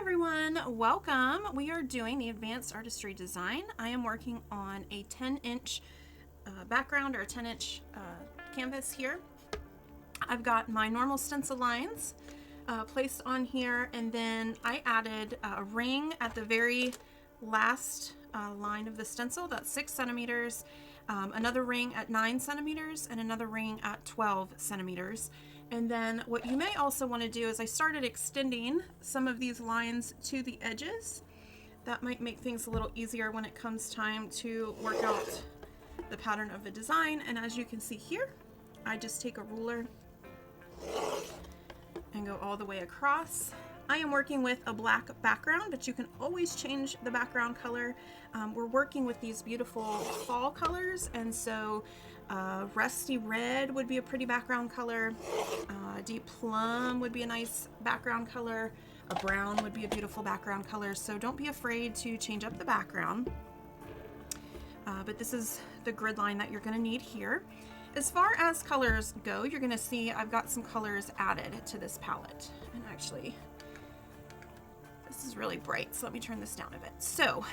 Everyone, welcome. We are doing the advanced artistry design. I am working on a 10-inch background or a 10-inch canvas here. I've got my normal stencil lines placed on here, and then I added a ring at the very last line of the stencil. That's 6 centimeters, another ring at 9 centimeters, and another ring at 12 centimeters. And then what you may also want to do is I started extending some of these lines to the edges. That might make things a little easier when it comes time to work out the pattern of the design. And as you can see here, I just take a ruler and go all the way across. I am working with a black background, but you can always change the background color. We're working with these beautiful fall colors, and so rusty red would be a pretty background color. Deep plum would be a nice background color. A brown would be a beautiful background color. So don't be afraid to change up the background. But this is the grid line that you're going to need here. As far as colors go, you're going to see I've got some colors added to this palette. And actually, this is really bright, so let me turn this down a bit. So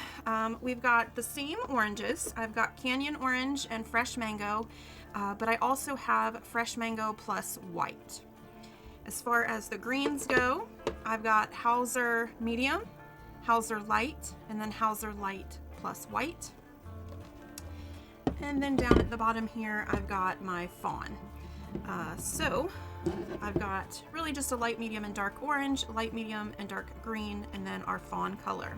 we've got the same oranges. I've got Canyon Orange and Fresh Mango, but I also have Fresh Mango plus White. As far as the greens go, I've got Hauser Medium, Hauser Light, and then Hauser Light plus White. And then down at the bottom here, I've got my Fawn. So I've got really just a light, medium, and dark orange, light, medium, and dark green, and then our fawn color.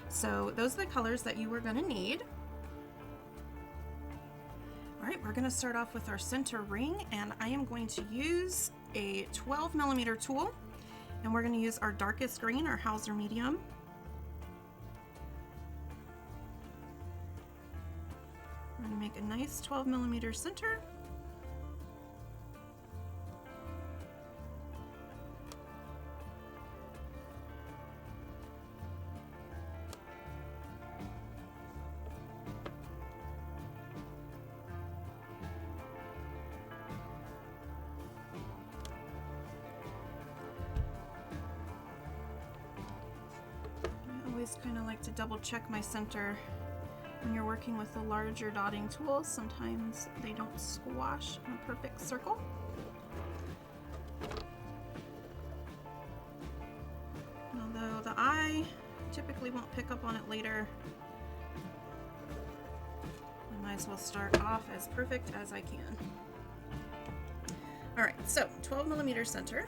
So those are the colors that you are going to need. All right, we're going to start off with our center ring, and I am going to use a 12 millimeter tool, and we're going to use our darkest green, our Hauser medium. We're going to make a nice 12 millimeter center. Kind of like to double check my center when you're working with the larger dotting tools. Sometimes they don't squash in a perfect circle. Although the eye typically won't pick up on it later, I might as well start off as perfect as I can. All right, so 12 millimeter center.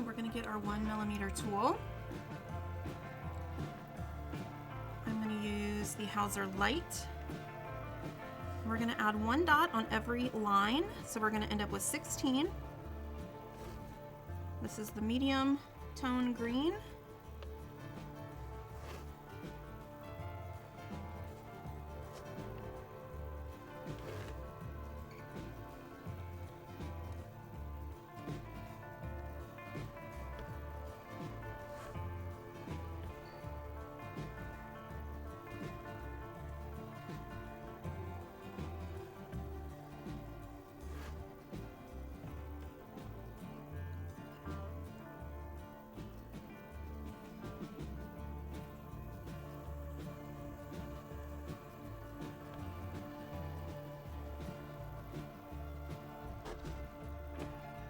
We're going to get our 1 millimeter tool. I'm going to use the Hauser Light. We're going to add 1 dot on every line, so we're going to end up with 16. This is the medium tone green.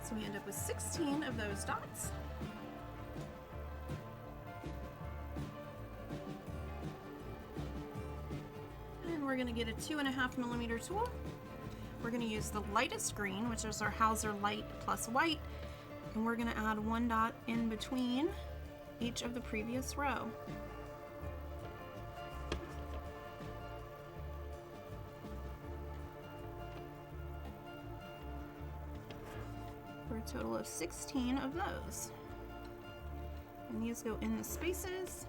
So we end up with 16 of those dots. And we're going to get a 2.5 millimeter tool. We're going to use the lightest green, which is our Hauser Light plus White, and we're going to add 1 dot in between each of the previous row. For a total of 16 of those. And these go in the spaces.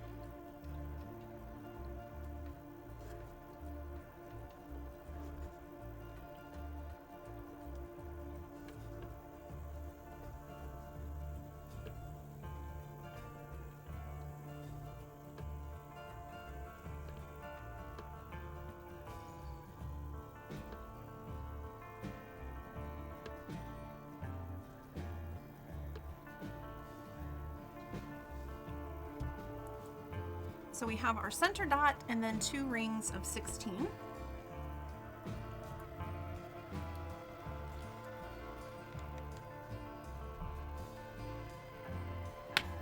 So we have our center dot and then 2 rings of 16.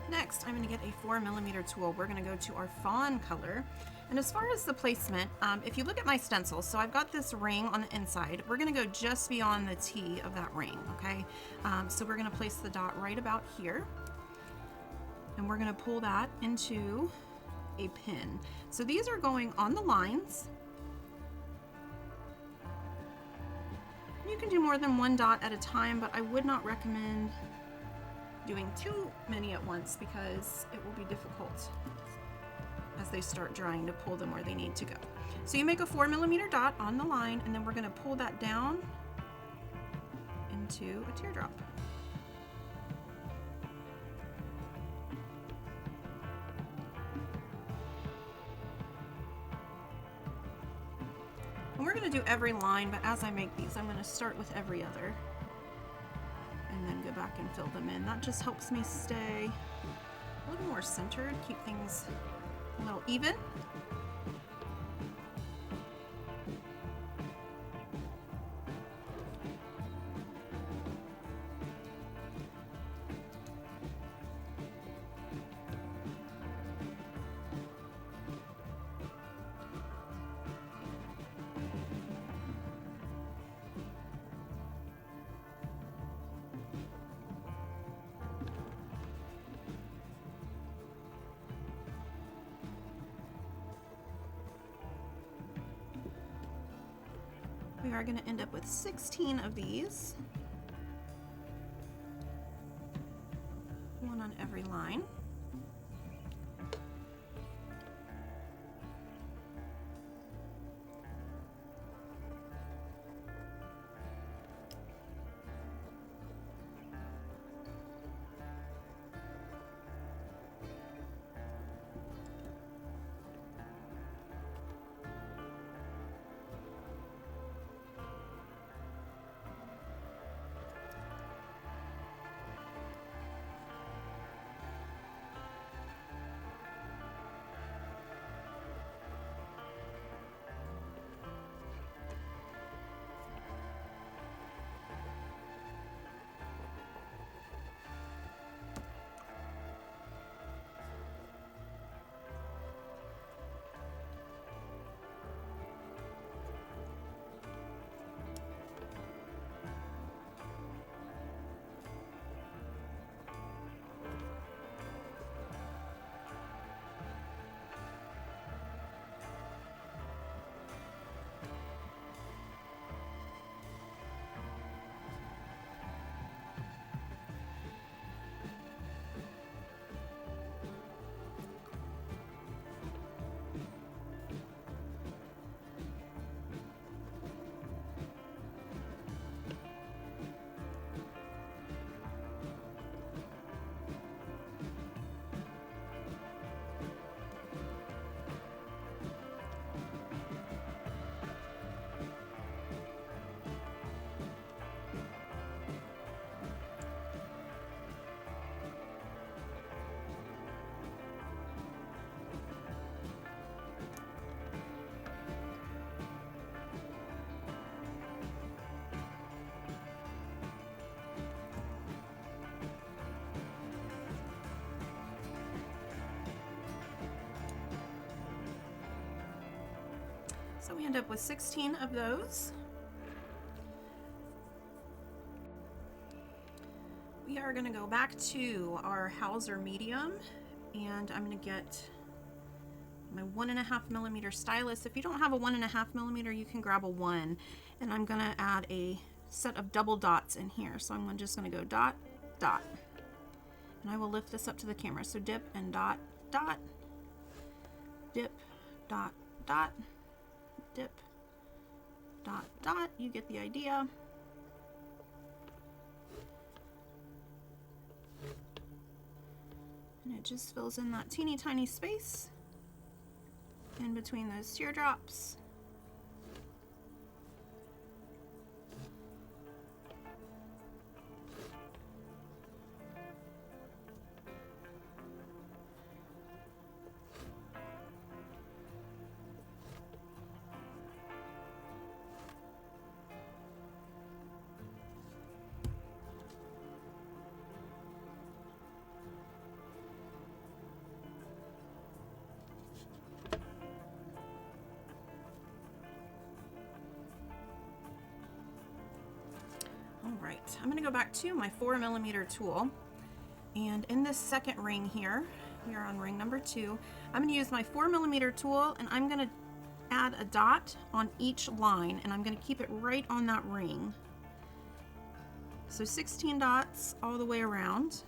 Next, I'm going to get a 4mm tool. We're going to go to our fawn color. And as far as the placement, if you look at my stencil, so I've got this ring on the inside. We're going to go just beyond the T of that ring, okay? So we're going to place the dot right about here. And we're going to pull that into a pin. So these are going on the lines. You can do more than 1 dot at a time, but I would not recommend doing too many at once because it will be difficult as they start drying to pull them where they need to go. So you make a 4mm dot on the line, and then we're going to pull that down into a teardrop. And we're going to do every line, but as I make these, I'm going to start with every other and then go back and fill them in. That just helps me stay a little more centered, keep things a little even. We are going to end up with 16 of these, 1 on every line. So we end up with 16 of those. We are going to go back to our Hauser medium, and I'm going to get my 1.5mm stylus. If you don't have a 1.5mm, you can grab a 1, and I'm going to add a set of double dots in here. So I'm just going to go dot, dot, and I will lift this up to the camera. So dip and dot, dot, dip, dot, dot, dip, dot, dot. You get the idea. And it just fills in that teeny tiny space in between those teardrops. right, I'm going to go back to my 4mm tool, and in this second ring here, we are on ring number 2, I'm going to use my 4mm tool, and I'm going to add a dot on each line, and I'm going to keep it right on that ring. So 16 dots all the way around.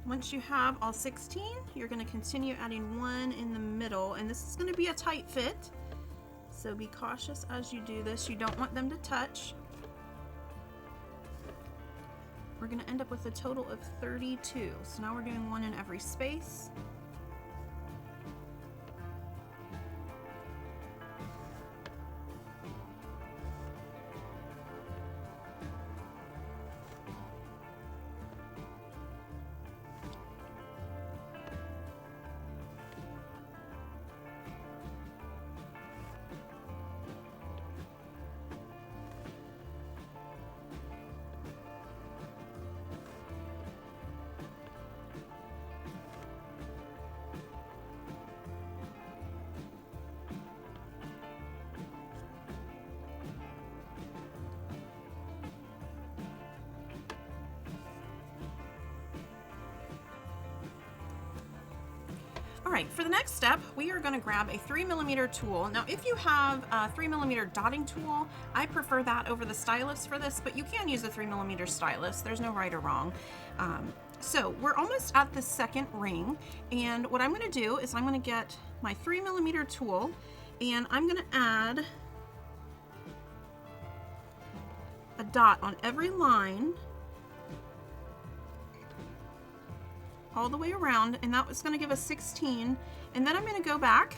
Once you have all 16, you're going to continue adding one in the middle, and this is going to be a tight fit, so be cautious as you do this. You don't want them to touch. We're going to end up with a total of 32, so now we're doing one in every space. All right, for the next step, we are going to grab a 3mm tool. Now, if you have a 3mm dotting tool, I prefer that over the stylus for this, but you can use a 3mm stylus. There's no right or wrong. So we're almost at the second ring, and what I'm going to do is I'm going to get my 3mm tool, and I'm going to add a dot on every line all the way around, and that was going to give us 16, and then I'm going to go back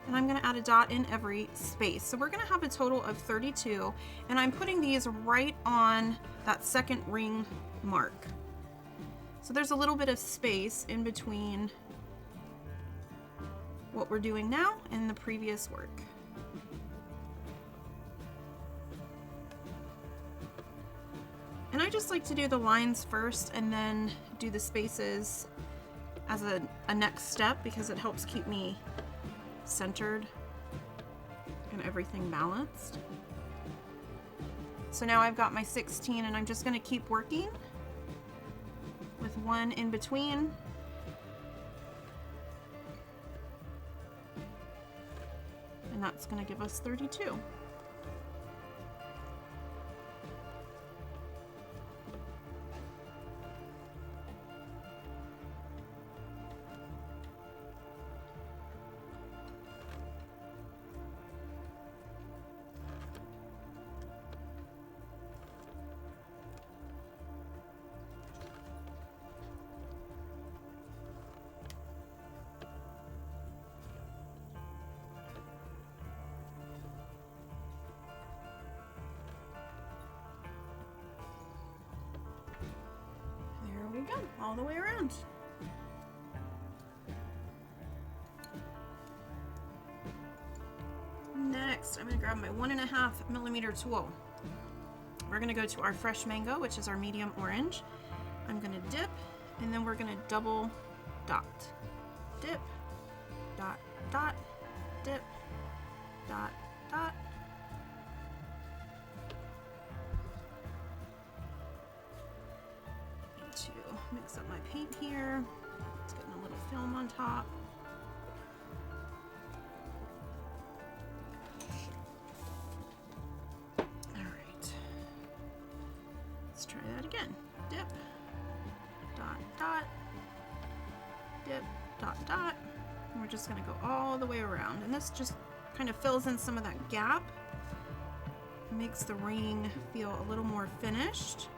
and I'm going to add a dot in every space. So we're going to have a total of 32, and I'm putting these right on that second ring mark. So there's a little bit of space in between what we're doing now and the previous work. And I just like to do the lines first and then do the spaces as a next step, because it helps keep me centered and everything balanced. So now I've got my 16, and I'm just going to keep working with one in between. And that's going to give us 32. All the way around. Next, I'm going to grab my 1.5mm tool. We're going to go to our fresh mango, which is our medium orange. I'm going to dip, and then we're going to double dot. Dip, dot, dot, dip, dot, dot. Mix up my paint here. It's getting a little film on top. All right. Let's try that again. Dip, dot, dot, dip, dot, dot. And we're just going to go all the way around. And this just kind of fills in some of that gap. Makes the ring feel a little more finished.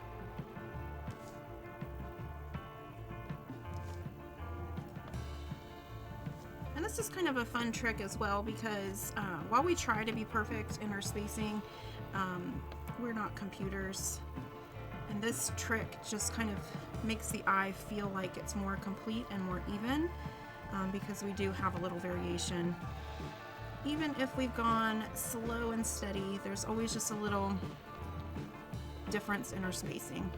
this is kind of a fun trick as well, because while we try to be perfect in our spacing, we're not computers. And this trick just kind of makes the eye feel like it's more complete and more even, because we do have a little variation. Even if we've gone slow and steady, there's always just a little difference in our spacing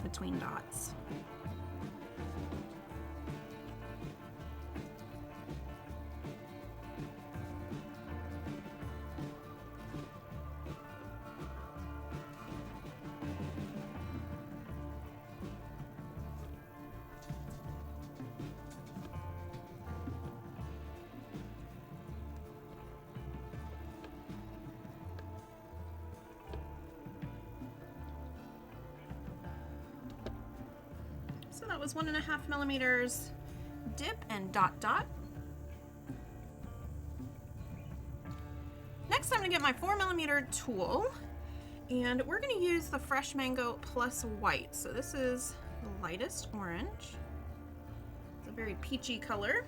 between dots. So that was 1.5 millimeters dip and dot dot. Next I'm going to get my 4 millimeter tool, and we're going to use the Fresh Mango Plus White. So this is the lightest orange. It's a very peachy color.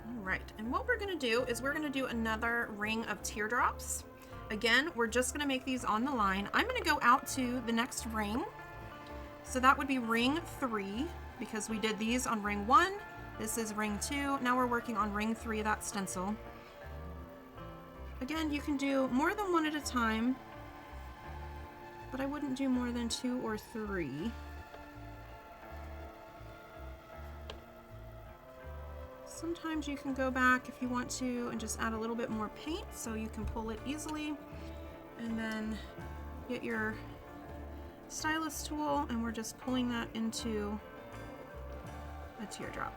All right, and what we're going to do is we're going to do another ring of teardrops. Again, we're just going to make these on the line. I'm going to go out to the next ring. So that would be ring 3, because we did these on ring 1. This is ring 2. Now we're working on ring 3, that stencil. Again, you can do more than one at a time, but I wouldn't do more than 2 or 3. Sometimes you can go back if you want to and just add a little bit more paint so you can pull it easily. And then get your stylus tool, and we're just pulling that into a teardrop.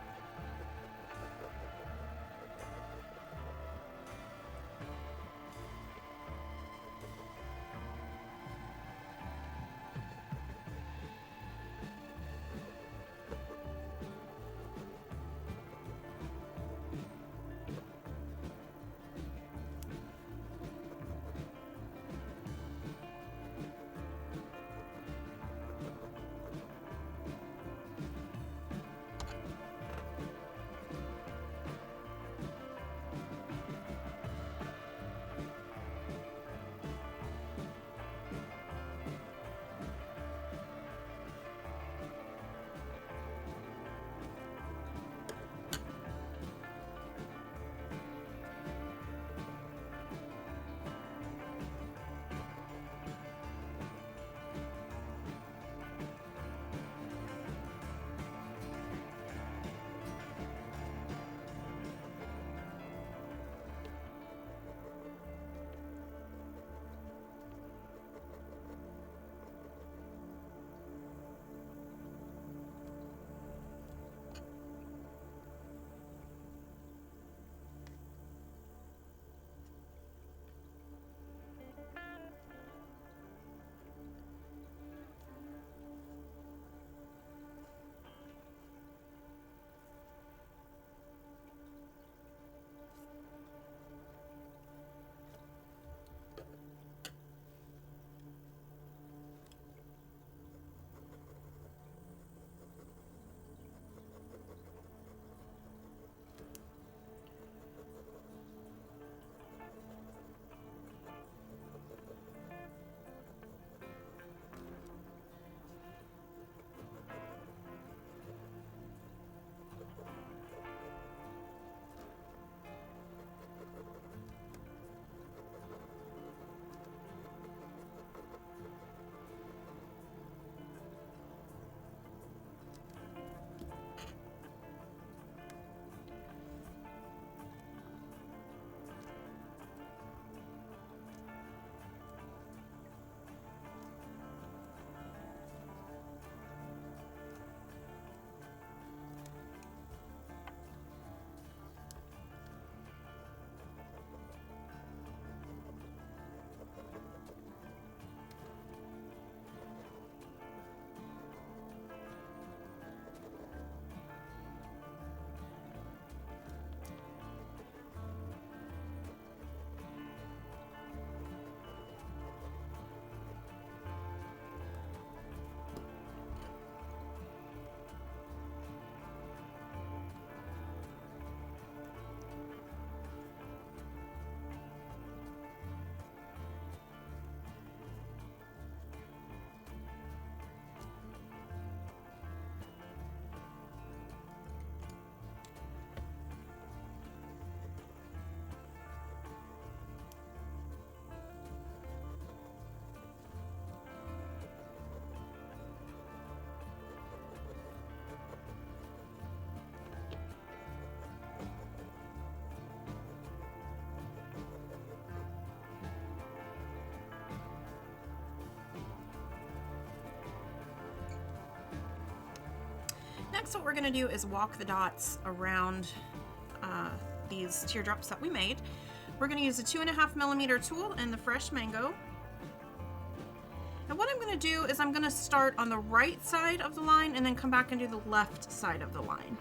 Next, what we're going to do is walk the dots around these teardrops that we made. We're going to use a 2.5mm tool and the fresh mango. And what I'm going to do is I'm going to start on the right side of the line and then come back and do the left side of the line.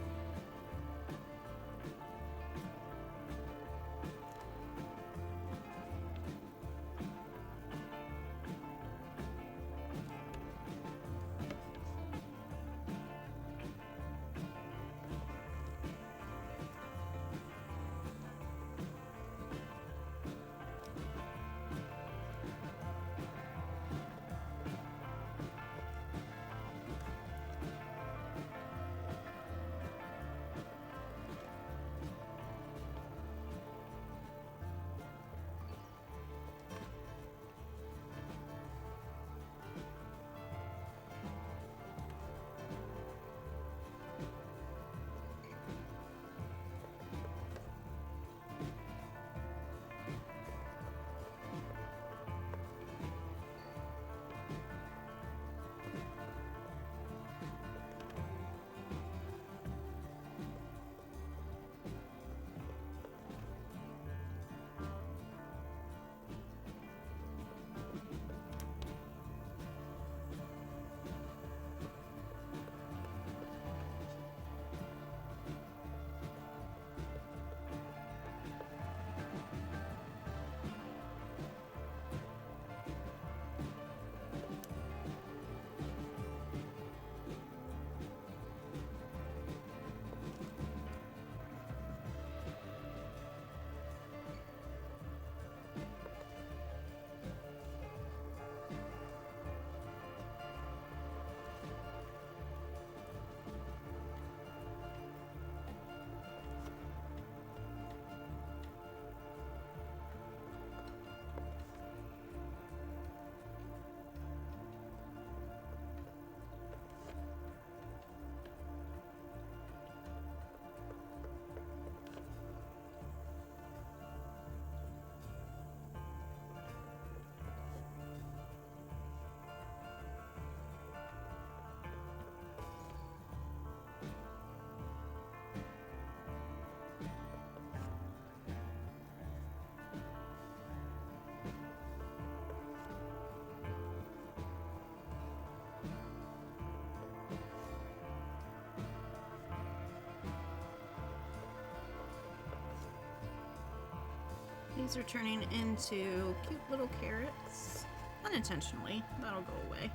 These are turning into cute little carrots. Unintentionally, that'll go away.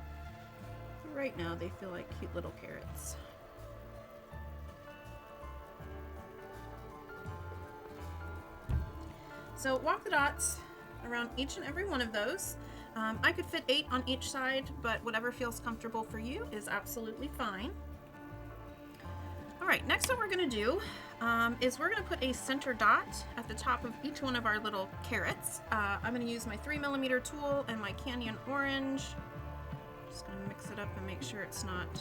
But right now they feel like cute little carrots. So walk the dots around each and every one of those. I could fit 8 on each side, but whatever feels comfortable for you is absolutely fine. All right, next what we're gonna do is we're gonna put a center dot at the top of each one of our little carrots. I'm gonna use my 3mm tool and my Canyon Orange. Just gonna mix it up and make sure it's not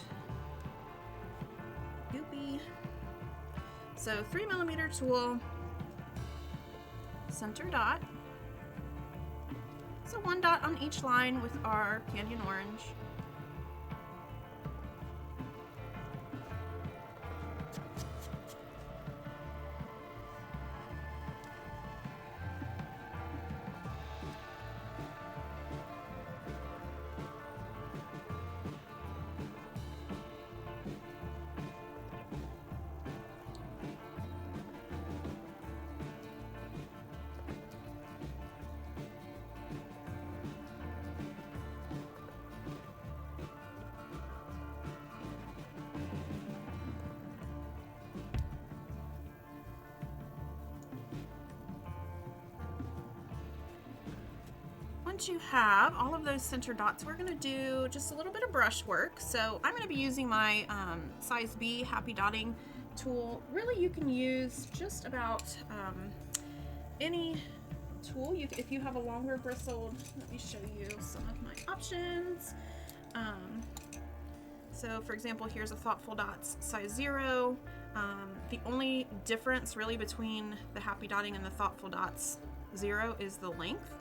goopy. So 3mm tool, center dot. So 1 dot on each line with our Canyon Orange. Once you have all of those center dots, we're going to do just a little bit of brush work. So I'm going to be using my size B happy dotting tool. Really, you can use just about any tool. If you have a longer bristled, let me show you some of my options. So for example, here's a Thoughtful Dots size 0. The only difference really between the happy dotting and the Thoughtful Dots 0 is the length.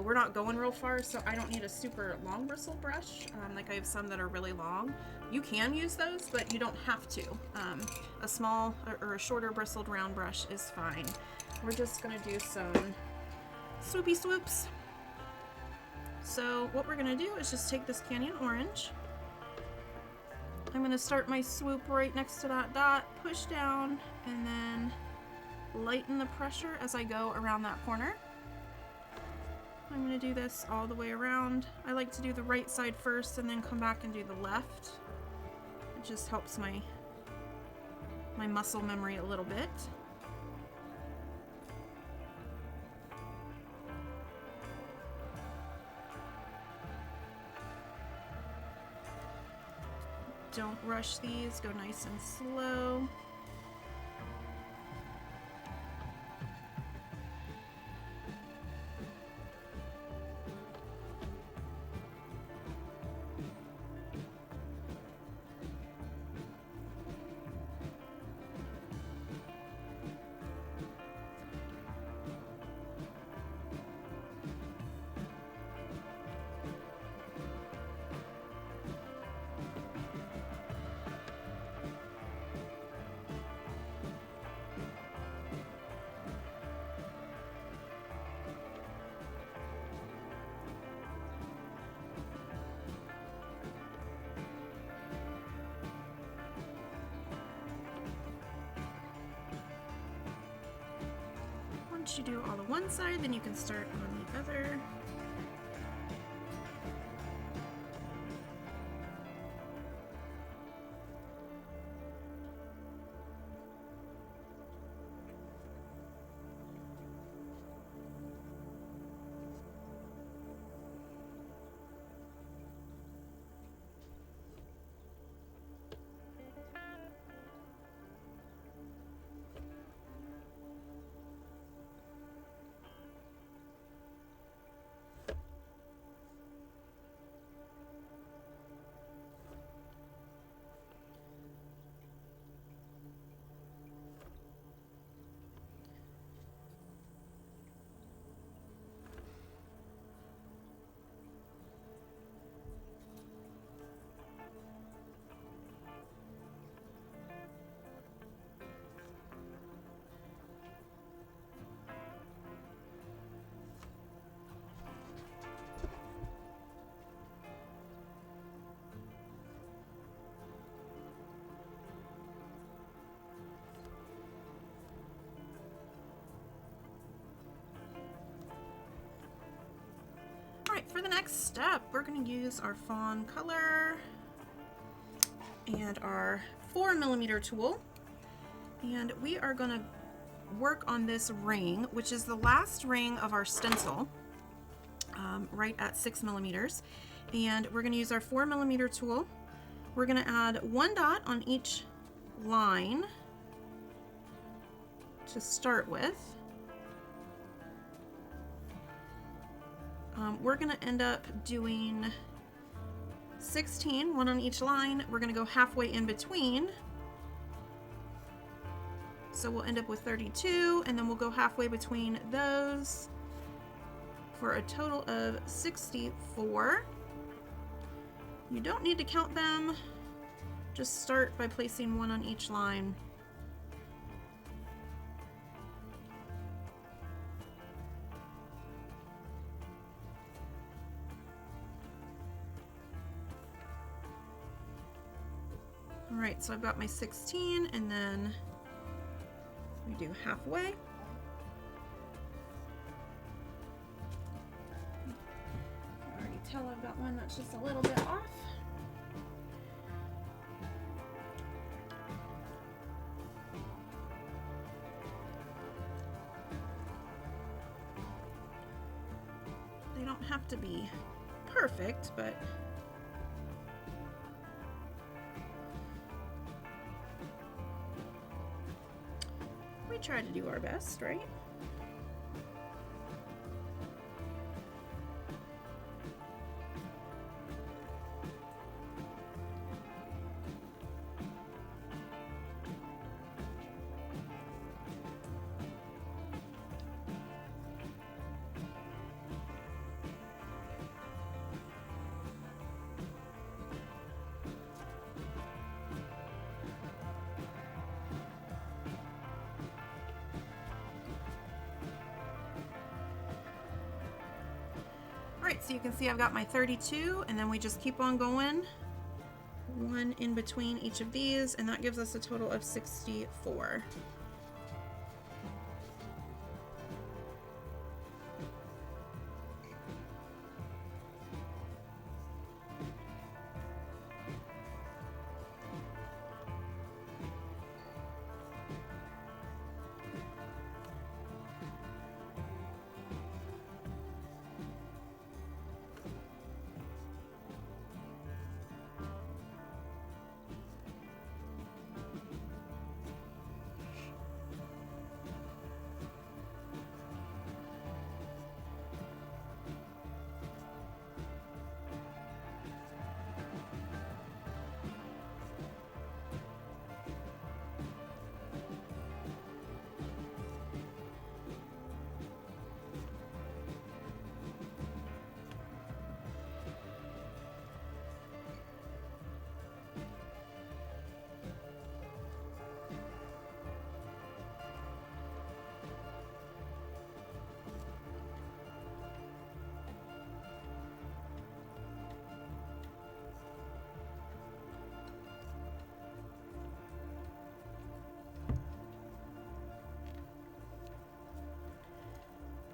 We're not going real far, so I don't need a super long bristle brush. Like I have some that are really long. You can use those, but you don't have to. A small or a shorter bristled round brush is fine. We're just gonna do some swoopy swoops. So what we're gonna do is just take this Canyon Orange. I'm gonna start my swoop right next to that dot, push down, and then lighten the pressure as I go around that corner. I'm going to do this all the way around. I like to do the right side first and then come back and do the left. It just helps my muscle memory a little bit. Don't rush these, go nice and slow. Once you do all the one side, then you can start on the other. For the next step, we're going to use our Fawn color and our 4mm tool, and we are going to work on this ring, which is the last ring of our stencil, right at 6mm, and we're going to use our 4mm tool. We're going to add one dot on each line to start with. We're going to end up doing 16, one on each line. We're going to go halfway in between. So we'll end up with 32, and then we'll go halfway between those for a total of 64. You don't need to count them. Just start by placing one on each line. Alright, so I've got my 16, and then we do halfway. I already tell I've got one that's just a little bit off. They don't have to be perfect, but we try to do our best, right? so you can see I've got my 32, and then we just keep on going. One in between each of these, and that gives us a total of 64.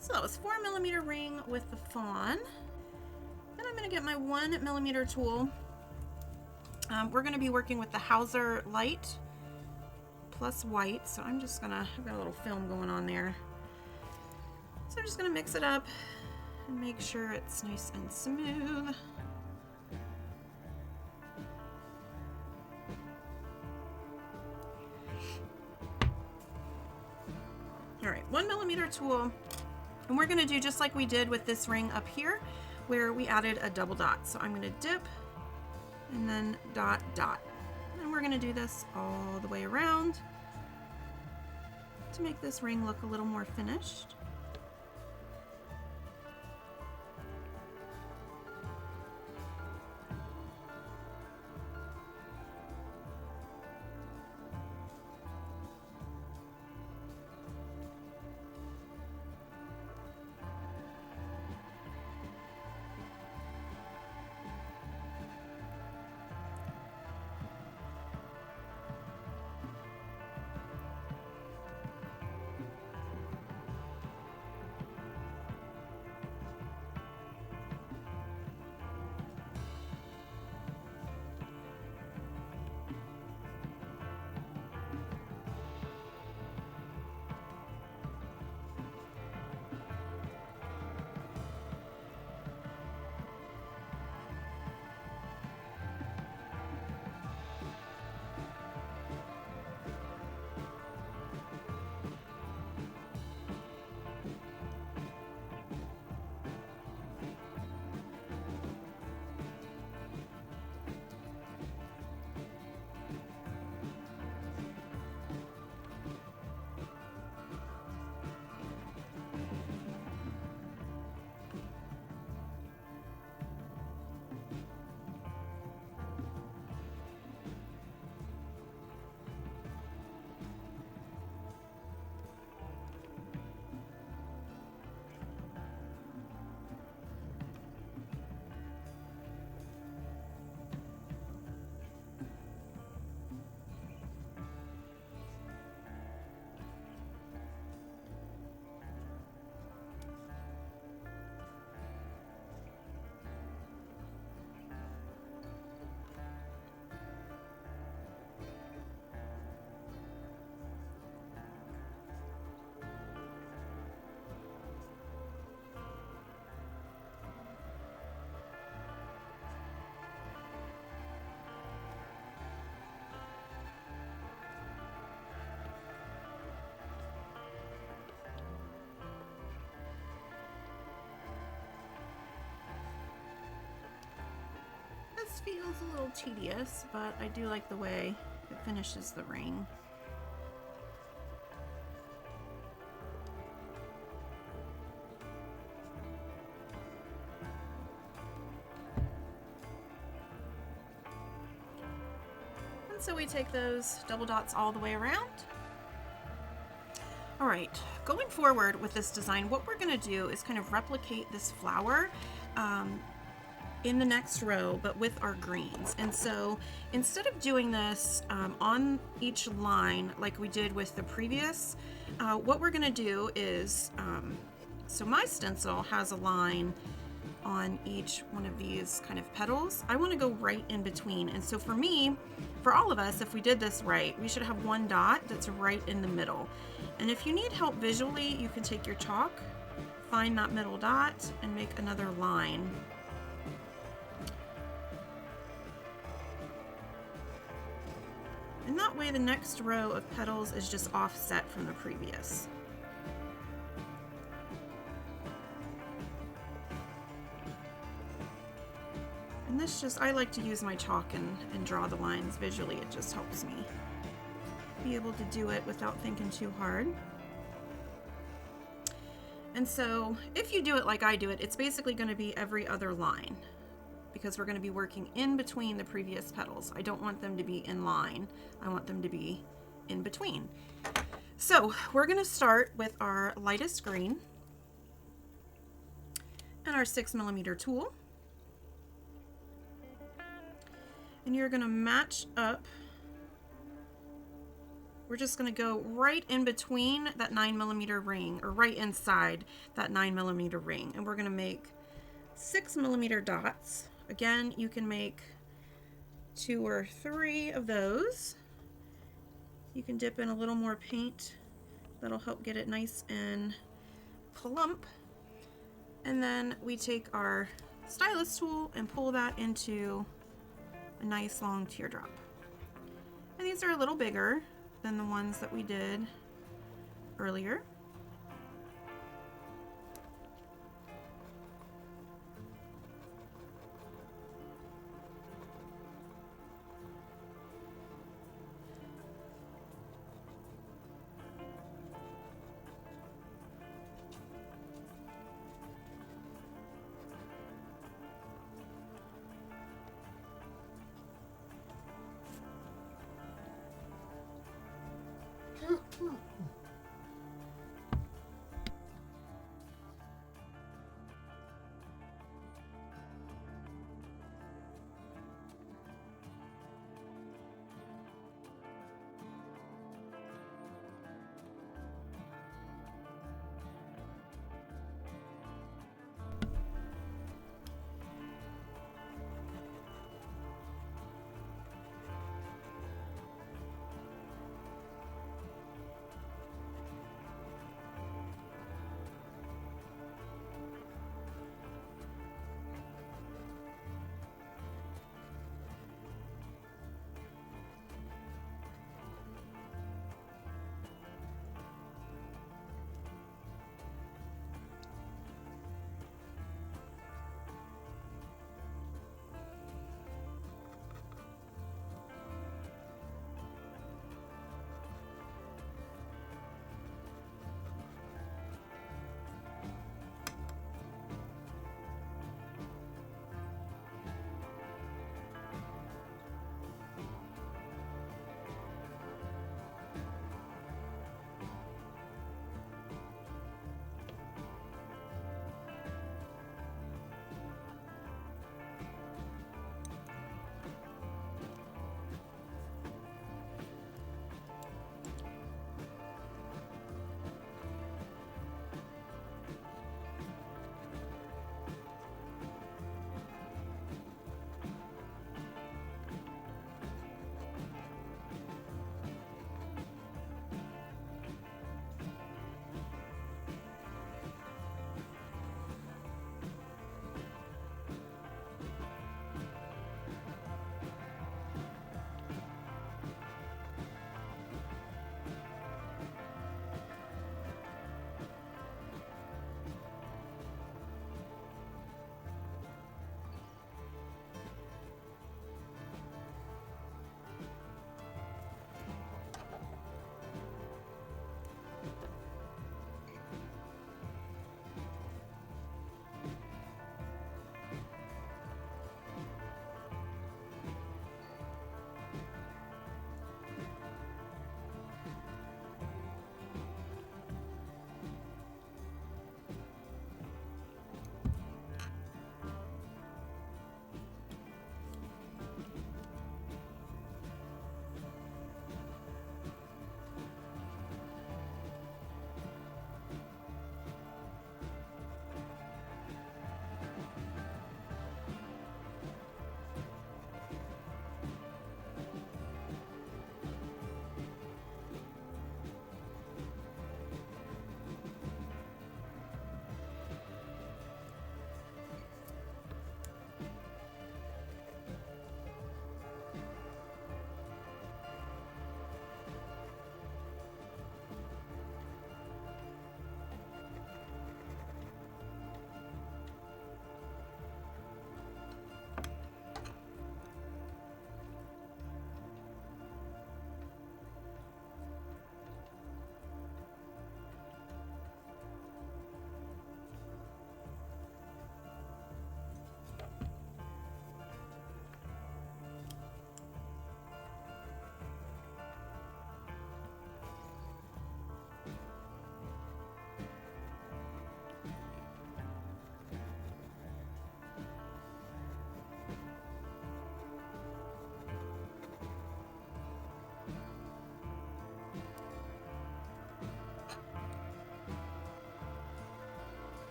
So that was 4mm ring with the fawn. Then I'm going to get my 1mm tool. We're going to be working with the Hauser light plus white. So I'm just going to, I've got a little film going on there. So I'm just going to mix it up and make sure it's nice and smooth. All right, 1mm tool. And we're gonna do just like we did with this ring up here, where we added a double dot. So I'm gonna dip and then dot, dot. And we're gonna do this all the way around to make this ring look a little more finished. This feels a little tedious, but I do like the way it finishes the ring. And so we take those double dots all the way around. All right, going forward with this design, what we're gonna do is kind of replicate this flower in the next row, but with our greens. And so instead of doing this on each line like we did with the previous, what we're gonna do is, so my stencil has a line on each one of these kind of petals. I want to go right in between. And so for me, for all of us, if we did this right, we should have one dot that's right in the middle. And if you need help visually, you can take your chalk, find that middle dot, and make another line. And that way the next row of petals is just offset from the previous. And this just, I like to use my chalk and draw the lines visually. It just helps me be able to do it without thinking too hard. And so if you do it like I do it, it's basically going to be every other line, because we're going to be working in between the previous petals. I don't want them to be in line. I want them to be in between. So we're going to start with our lightest green and our 6mm tool. And you're going to match up. We're just going to go right in between that 9mm ring, or right inside that 9mm ring. And we're going to make 6mm dots. Again, you can make 2 or 3 of those. You can dip in a little more paint. That'll help get it nice and plump. And then we take our stylus tool and pull that into a nice long teardrop. And these are a little bigger than the ones that we did earlier.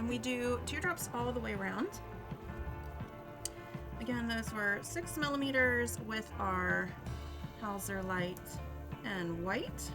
And we do teardrops all the way around. Again, those were 6mm with our Hauser light and white.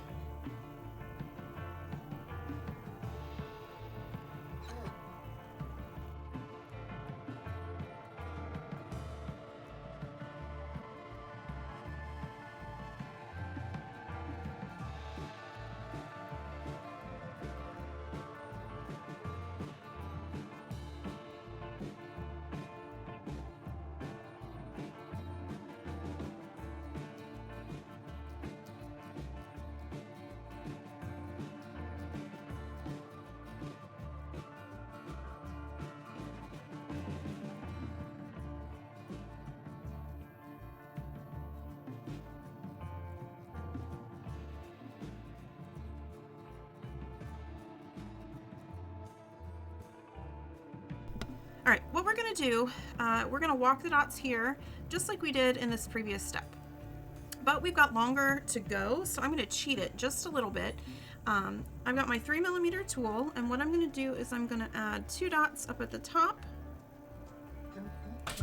All right, what we're gonna do, we're gonna walk the dots here, just like we did in this previous step. But we've got longer to go, so I'm gonna cheat it just a little bit. I've got my 3mm tool, and what I'm gonna do is I'm gonna add 2 dots up at the top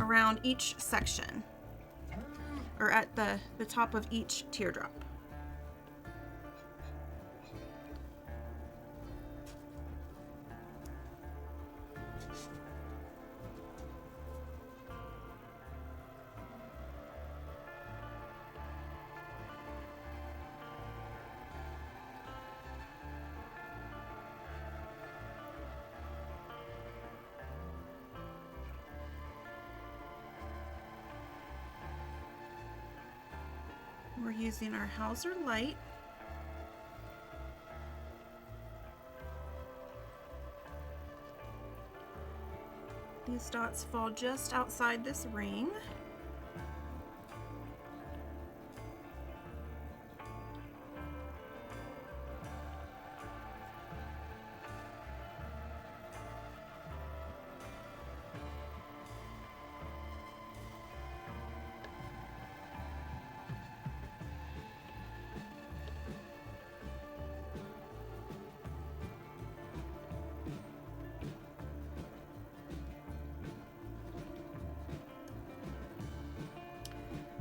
around each section, or at the top of each teardrop. We're using our Hauser light. These dots fall just outside this ring.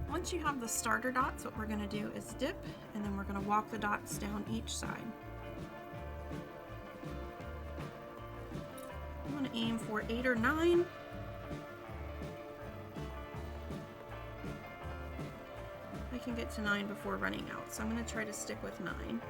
Once you have the starter dots, what we're going to do is dip, and then we're going to walk the dots down each side. I'm going to aim for 8 or 9. I can get to 9 before running out, so I'm going to try to stick with 9.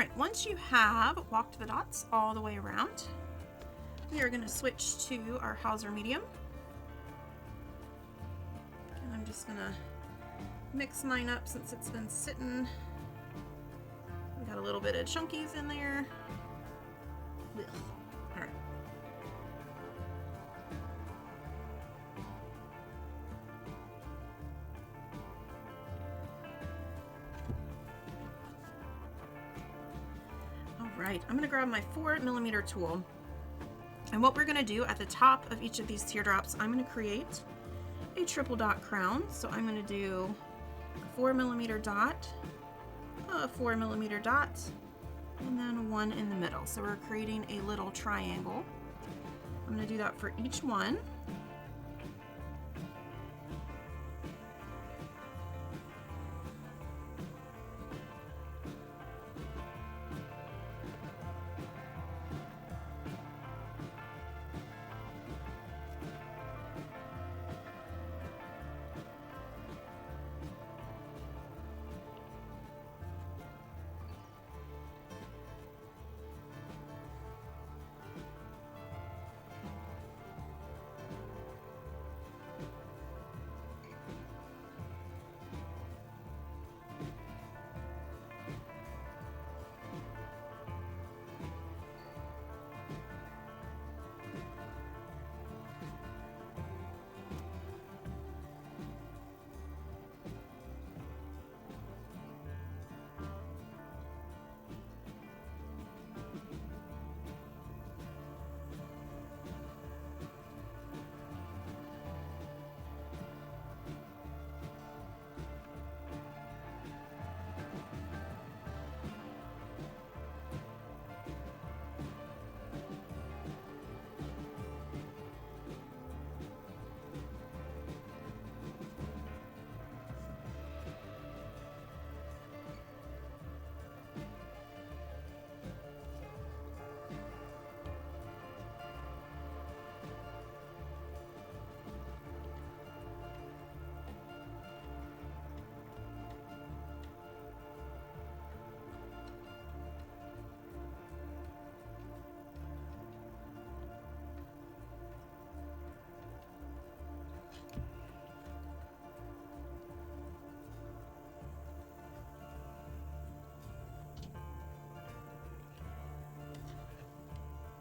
right, once you have walked the dots all the way around, we are going to switch to our Hauser medium. And I'm just going to mix mine up since it's been sitting. We got a little bit of chunkies in there. Ugh. All right. All right, I'm going to grab my 4mm tool. And what we're going to do at the top of each of these teardrops, I'm going to create a triple dot crown. So I'm going to do a 4mm dot, a 4mm dot, and then one in the middle. So we're creating a little triangle. I'm going to do that for each one.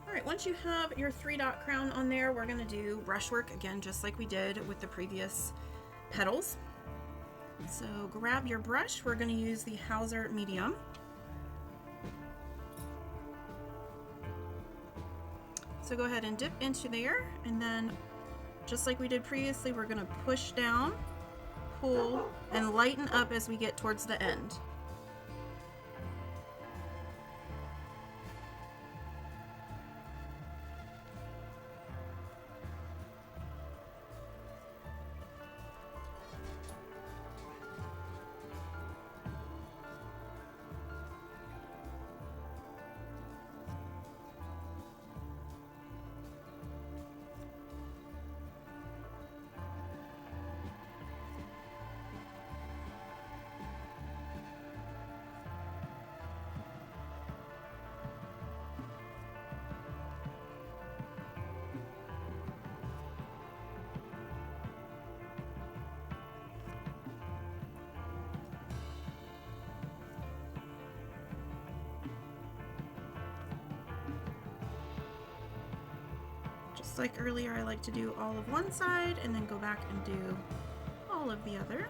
All right, once you have your 3-dot crown on there, we're going to do brushwork again, just like we did with the previous petals. So grab your brush. We're going to use the Hauser medium. So go ahead and dip into there, and then just like we did previously, we're going to push down, pull, and lighten up as we get towards the end. Just like earlier, I like to do all of one side and then go back and do all of the other.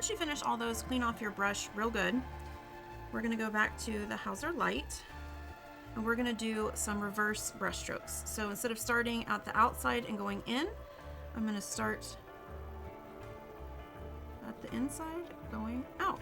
once you finish all those, clean off your brush real good. We're gonna go back to the Hauser Light, and we're gonna do some reverse brush strokes. So instead of starting at the outside and going in, I'm gonna start at the inside, going out.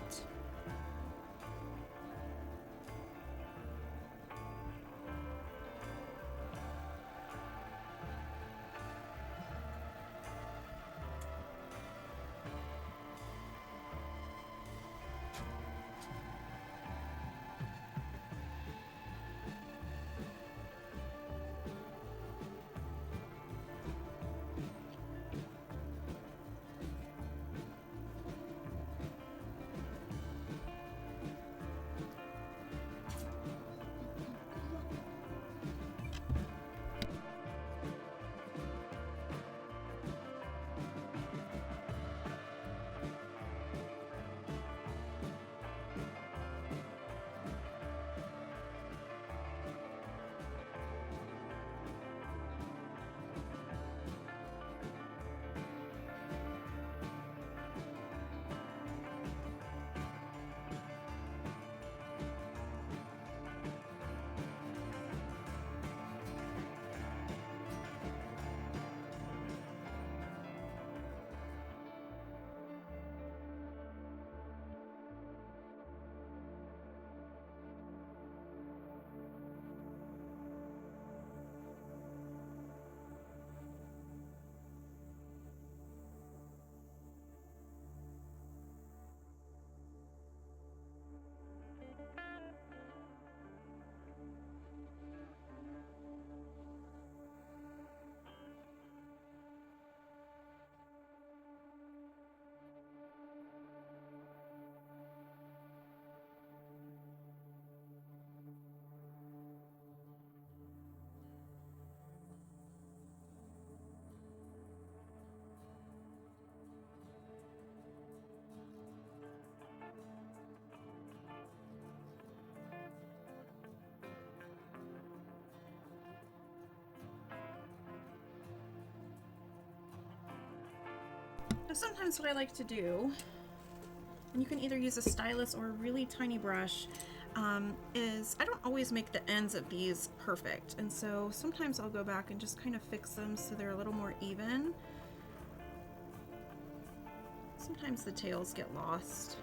Now sometimes what I like to do, and you can either use a stylus or a really tiny brush, is I don't always make the ends of these perfect, and so sometimes I'll go back and just kind of fix them so they're a little more even. Sometimes the tails get lost.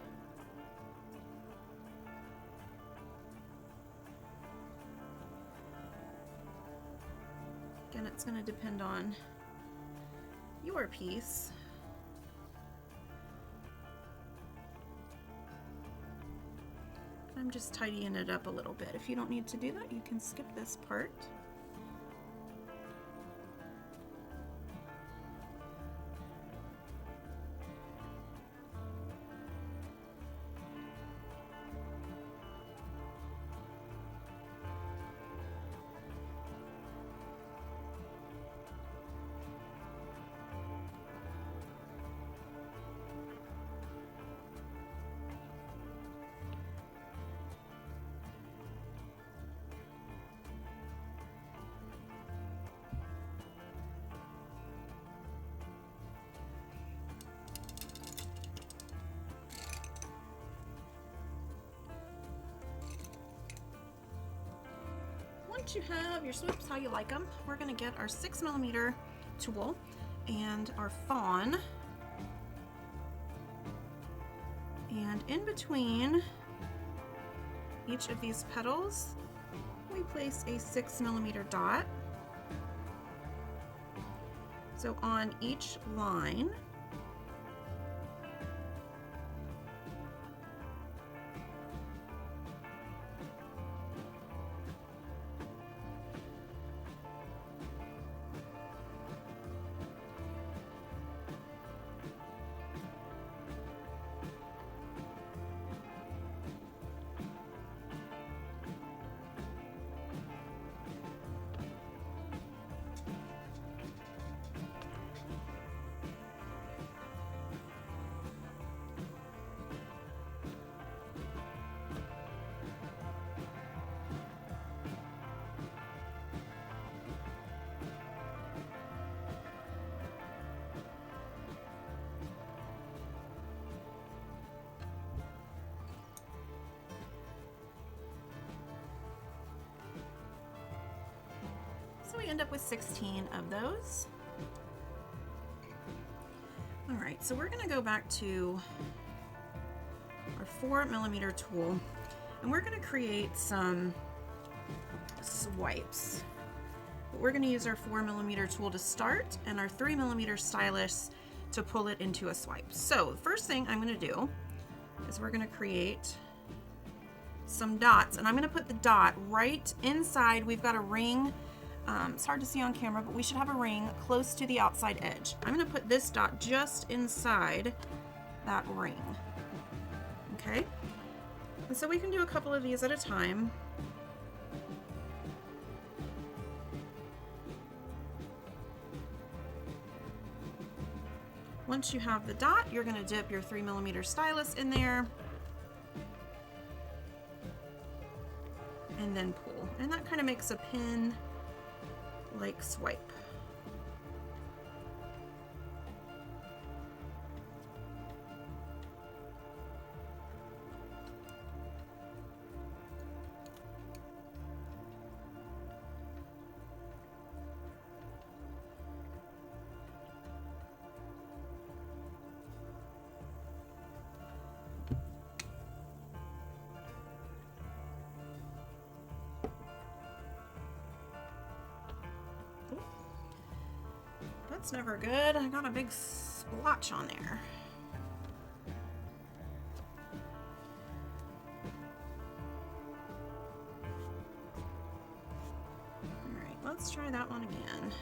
Again, it's going to depend on your piece. I'm just tidying it up a little bit. If you don't need to do that, you can skip this part. Once you have your sweeps how you like them, we're going to get our 6mm tool and our Fawn, and in between each of these petals we place a 6mm dot. So on each line we end up with 16 of those. All right, so we're gonna go back to our 4mm tool, and we're gonna create some swipes. But we're gonna use our 4mm tool to start and our 3mm stylus to pull it into a swipe. So the first thing I'm gonna do is we're gonna create some dots, and I'm gonna put the dot right inside. We've got a ring. It's hard to see on camera, but we should have a ring close to the outside edge. I'm gonna put this dot just inside that ring. Okay? And so we can do a couple of these at a time. Once you have the dot, you're gonna dip your 3mm stylus in there and then pull. And that kind of makes a pin-like swipe. That's never good. I got a big splotch on there. All right, let's try that one again.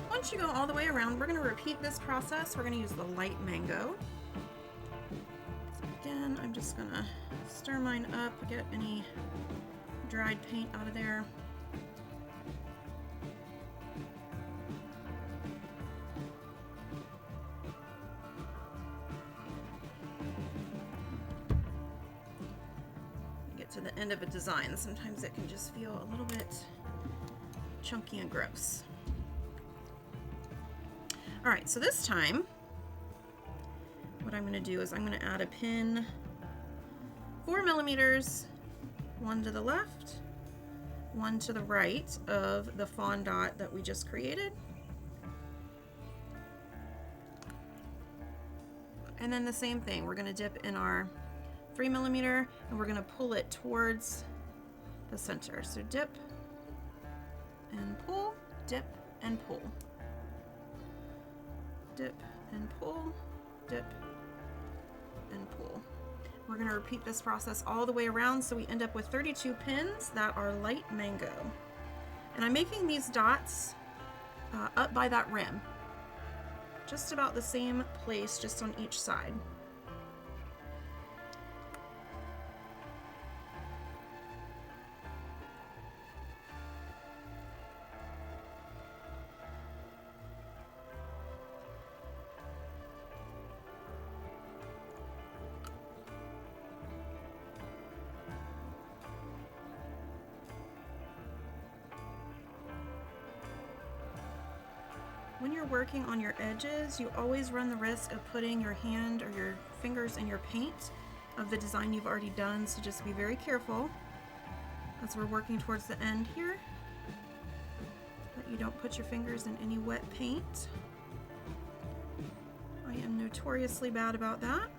Once you go all the way around, we're going to repeat this process. We're going to use the light mango. So again, I'm just going to stir mine up, get any dried paint out of there. Get to the end of a design. Sometimes it can just feel a little bit chunky and gross. All right, so this time, what I'm gonna do is I'm gonna add a pin, 4mm, one to the left, one to the right of the fawn dot that we just created. And then the same thing, we're gonna dip in our 3mm and we're gonna pull it towards the center. So dip and pull, dip and pull. Dip and pull, dip and pull. We're going to repeat this process all the way around so we end up with 32 pins that are light mango. And I'm making these dots up by that rim, just about the same place, just on each side. When you're working on your edges, you always run the risk of putting your hand or your fingers in your paint of the design you've already done, so just be very careful as we're working towards the end here, that you don't put your fingers in any wet paint. I I am notoriously bad about that.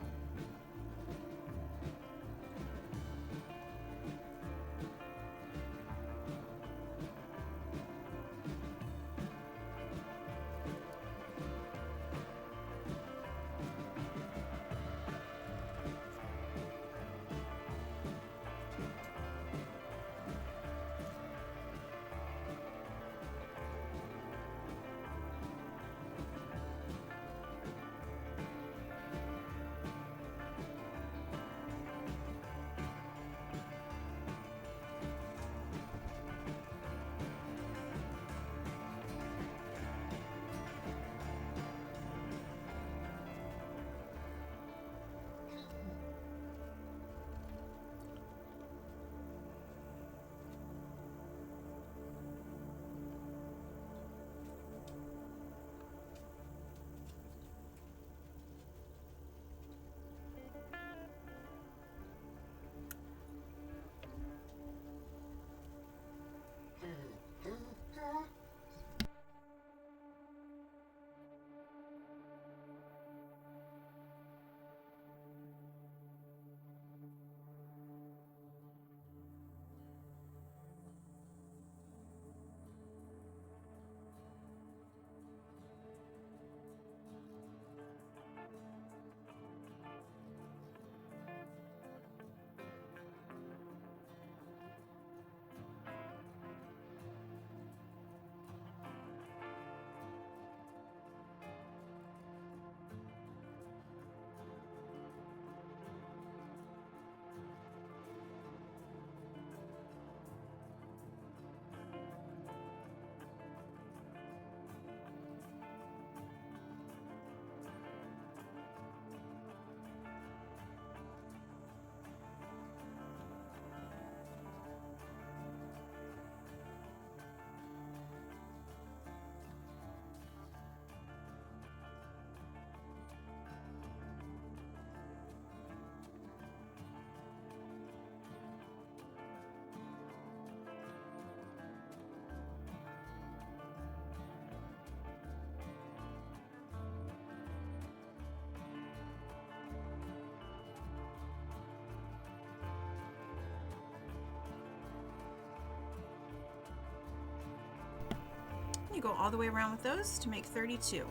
You go all the way around with those to make 32.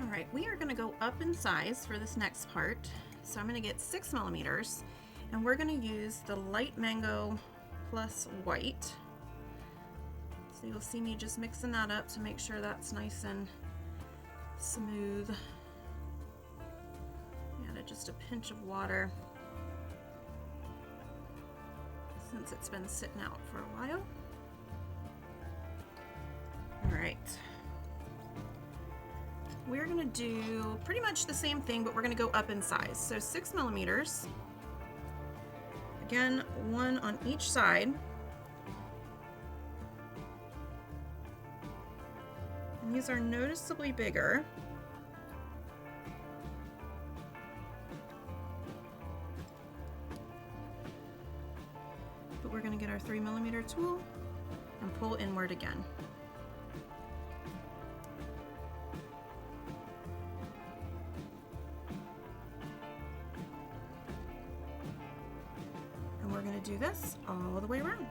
All right, we are gonna go up in size for this next part. So I'm gonna get 6 millimeters, and we're gonna use the light mango plus white. So you'll see me just mixing that up to make sure that's nice and smooth. Added just a pinch of water since it's been sitting out for a while. All right, we're gonna do pretty much the same thing, but we're gonna go up in size. So 6 millimeters, again, one on each side. And these are noticeably bigger. But we're gonna get our 3 millimeter tool and pull inward again. We're going to do this all the way around.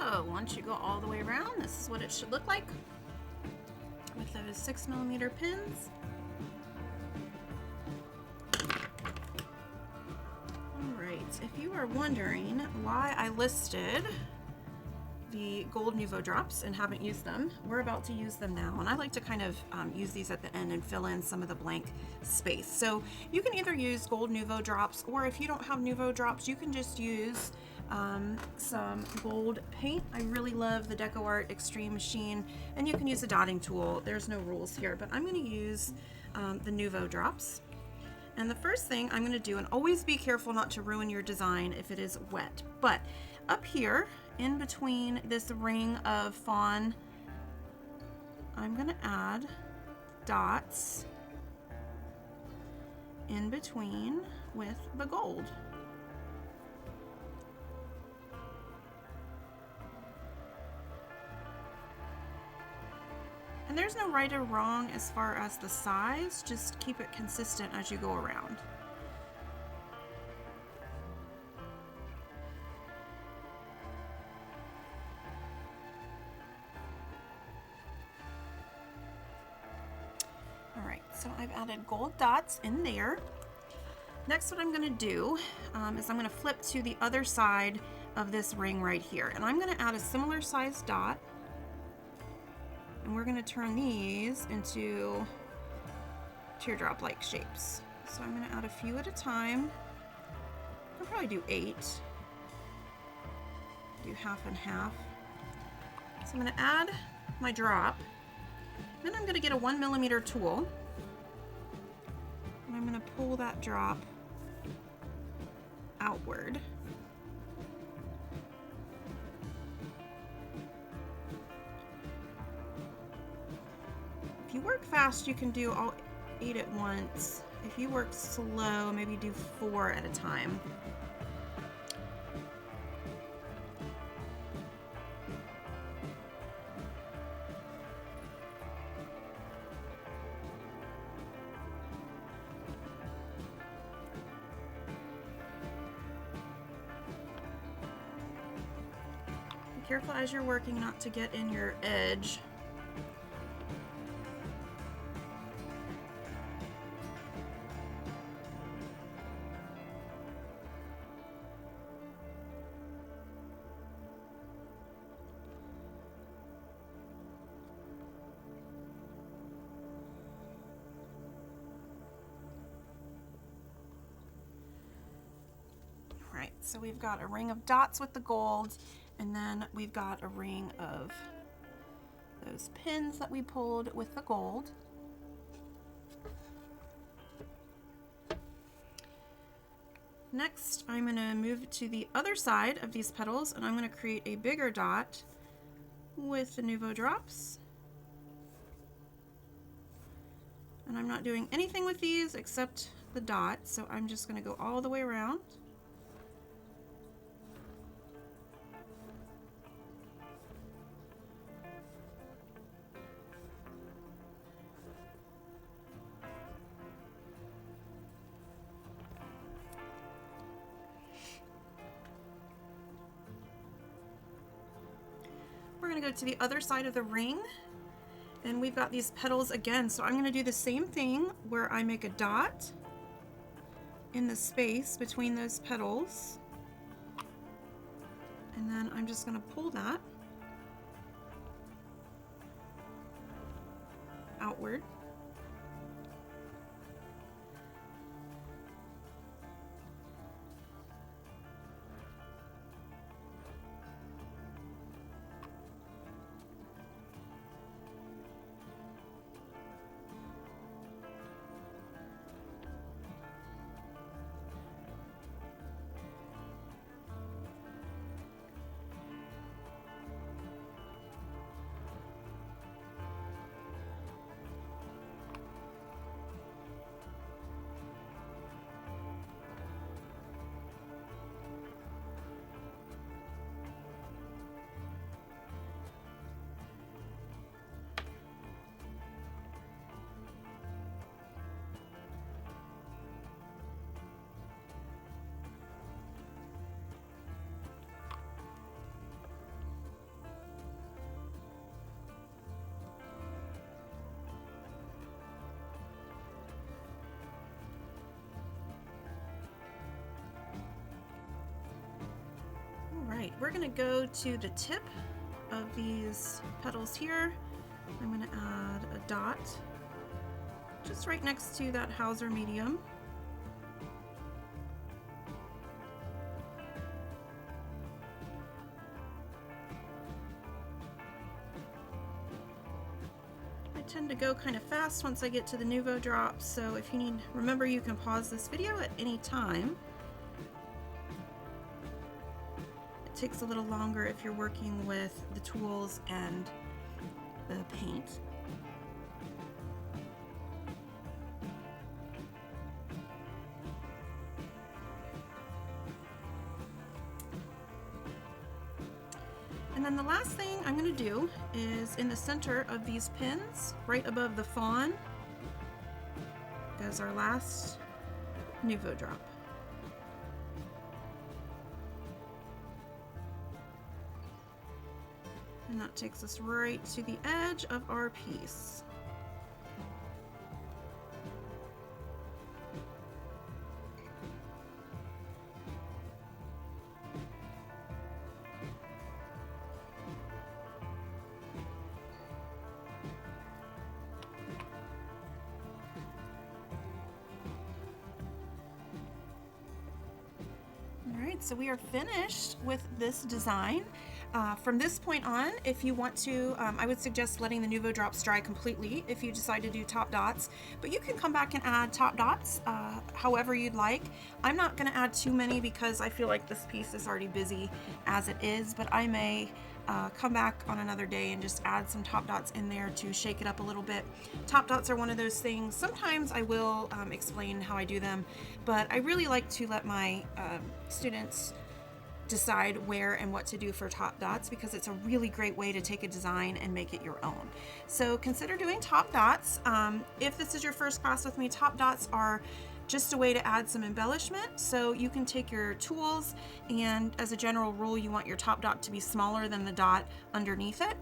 So once you go all the way around, this is what it should look like with those 6mm pins. Alright, if you are wondering why I listed the gold Nouveau drops and haven't used them, we're about to use them now, and I like to kind of use these at the end and fill in some of the blank space. So you can either use gold Nouveau drops, or if you don't have Nouveau drops, you can just use some gold paint. I really love the Decoart Extreme Machine, and you can use a dotting tool. There's no rules here, but I'm going to use the Nouveau drops. And the first thing I'm going to do, and always be careful not to ruin your design if it is wet, but up here in between this ring of fawn, I'm going to add dots in between with the gold. And there's no right or wrong as far as the size, just keep it consistent as you go around. Alright, so I've added gold dots in there. Next, what I'm going to do is I'm going to flip to the other side of this ring right here, and I'm going to add a similar sized dot. And we're going to turn these into teardrop-like shapes. So I'm going to add a few at a time. I'll probably do 8. Do half and half. So I'm going to add my drop. Then I'm going to get a 1mm tool. And I'm going to pull that drop outward. If you work fast, you can do all 8 at once. If you work slow, maybe do 4 at a time. Be careful as you're working not to get in your edge. So we've got a ring of dots with the gold, and then we've got a ring of those pins that we pulled with the gold. Next, I'm going to move to the other side of these petals, and I'm going to create a bigger dot with the Nouveau drops. And I'm not doing anything with these except the dot, so I'm just going to go all the way around. We're going to go to the other side of the ring, and we've got these petals again, so I'm going to do the same thing where I make a dot in the space between those petals, and then I'm just going to pull that outward. we're gonna go to the tip of these petals here. I'm gonna add a dot just right next to that Hauser medium. I tend to go kind of fast once I get to the Nouveau drops, so if you need, remember you can pause this video at any time. It takes a little longer if you're working with the tools and the paint. And then the last thing I'm going to do is in the center of these pins, right above the Fawn, goes our last Nouveau drop. And that takes us right to the edge of our piece. Alright, so we are finished with this design. From this point on, if you want to, I would suggest letting the Nouveau drops dry completely if you decide to do top dots, but you can come back and add top dots however you'd like. I'm not going to add too many because I feel like this piece is already busy as it is, but I may come back on another day and just add some top dots in there to shake it up a little bit. Top dots are one of those things, sometimes I will explain how I do them, but I really like to let my students decide where and what to do for top dots because it's a really great way to take a design and make it your own. So consider doing top dots. If this is your first class with me, top dots are just a way to add some embellishment. So you can take your tools, and as a general rule, you want your top dot to be smaller than the dot underneath it.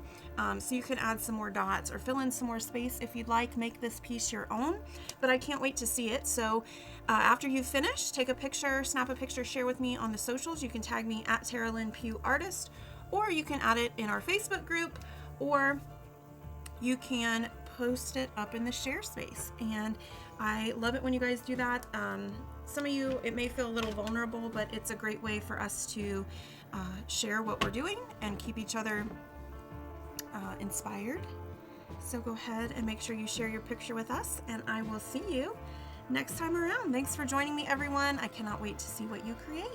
So you can add some more dots or fill in some more space if you'd like, make this piece your own, but I can't wait to see it. So after you've finished, take a picture, snap a picture, share with me on the socials. You can tag me at Tara Lynn Pugh Artist, or you can add it in our Facebook group, or you can post it up in the share space. And I love it when you guys do that. Some of you, it may feel a little vulnerable, but it's a great way for us to share what we're doing and keep each other inspired. So go ahead and make sure you share your picture with us, and I will see you next time around. Thanks for joining me, everyone. I cannot wait to see what you create.